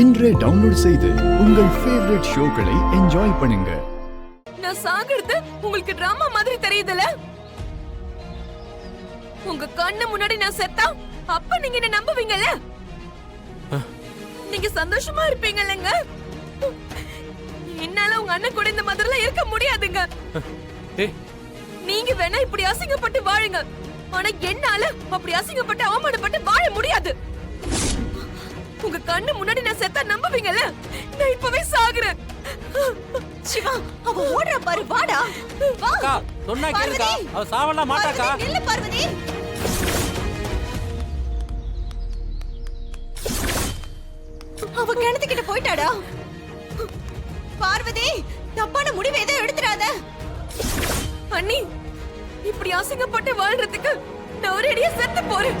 இன்றே டவுன்லோட் செய்து உங்கள் ஃபேவரட் ஷோக்களை என்ஜாய் பண்ணுங்க. நான் சாகிறது உங்களுக்கு டிராமா மாதிரி தெரியுதுல? உங்க கண்ணு முன்னாடி நான் செத்தா அப்ப நீங்க என்ன நம்புவீங்கல்ல? நீங்க சந்தோஷமா இருப்பீங்கல்லங்க? என்னால உங்க அண்ணன் கூட இந்த மாதிரிலாம் இருக்க முடியாதுங்க. நீங்க வேணா இப்படி அசிங்கப்பட்டு வாழுங்க, ஆனா என்னால அப்படி அசிங்கப்பட்டு அவமானப்பட்டு வாழ முடியாது. உங்க கண்ணு முன்னாடி நான் செத்தா நம்புவீங்கல்ல? நான் இப்பவே சாகுறேன். சிவா, அவ ஓடுற பாரு, வாடா. வா. அக்கா, சொன்னா கேளுக்கா. அவ சாவலாம் மாட்டாக்கா. இல்ல பார்வதி. அவ கிணத்துக்கிட்ட போயிட்டாடா. பார்வதி, தப்பான முடிவு எதை எடுத்துறாத. அண்ணி, இப்படி அசிங்கப்பட்டு வாழ்றதுக்கு நான் ஒரேடியா செத்து போறேன்.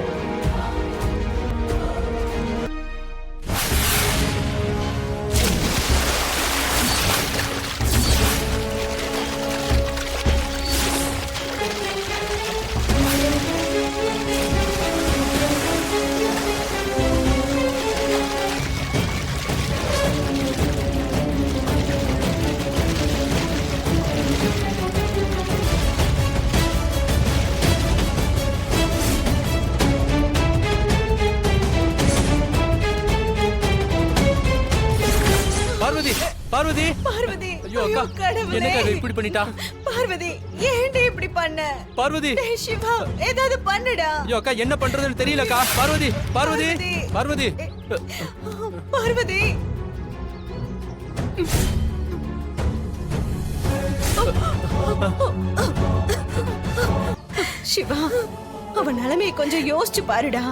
பார்வதி, பார்வதி, ஐயோ அக்கா, என்னக்கா இப்படி பண்ணிட்டா? பார்வதி, ஏன்டா இப்படி பண்ண? பார்வதி, சிவா, ஏதாவது பண்ணுடா. ஐயோ அக்கா, என்ன பண்றதுன்னு தெரியலக்கா. பார்வதி, பார்வதி, பார்வதி, பார்வதி. சிவா, அவன் நிலைமையை கொஞ்சம் யோசிச்சு பாருடா.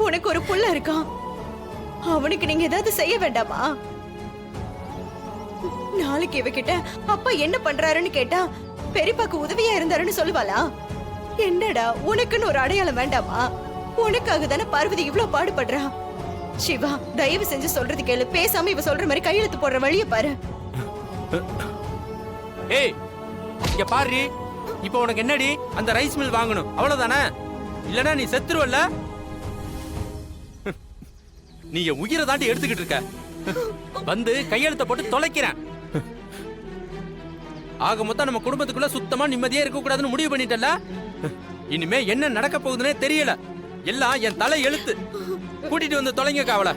உனக்கு ஒரு புள்ள இருக்கான், அவனுக்கு நீங்க ஏதாவது செய்ய வேண்டாமா? நாளைக்கு இவகிட்ட அப்பா என்ன பண்றாருன்னு கேட்டா பெரியப்பாக்கு உதவியா இருந்தாருன்னு சொல்லுவாளா? என்னடா, உனக்குன்னு ஒரு அடையாளம் வேண்டாமா? உனக்காக தானே பார்வதி இவ்வளவு பாடுபடுறா. சிவா, தயவு செஞ்சு சொல்றது கேளு. பேசாம இவ சொல்ற மாதிரி கையெழுத்து போடுற வழிய பாரு. ஏய், இங்க பாரு. இப்போ உனக்கு என்னடி? அந்த ரைஸ் மில் வாங்கணும், அவ்வளவுதானே? இல்லனா நீ செத்துருவல்ல. நீ என் உயிரை தாண்டி எடுத்துக்கிட்டு இருக்க. வந்து கையெழுத்த போட்டு தொலைக்கிறேன். ஆக மொத்தம் நம்ம குடும்பத்துக்குள்ள சுத்தமா நிம்மதியா இருக்க கூடாதுன்னு முடிவு பண்ணிட்டல. இனிமே என்ன நடக்க போகுதுன்னே தெரியல. எல்லாம் என் தலை எழுத்து. கூட்டிட்டு வந்து தொலைங்க காவல.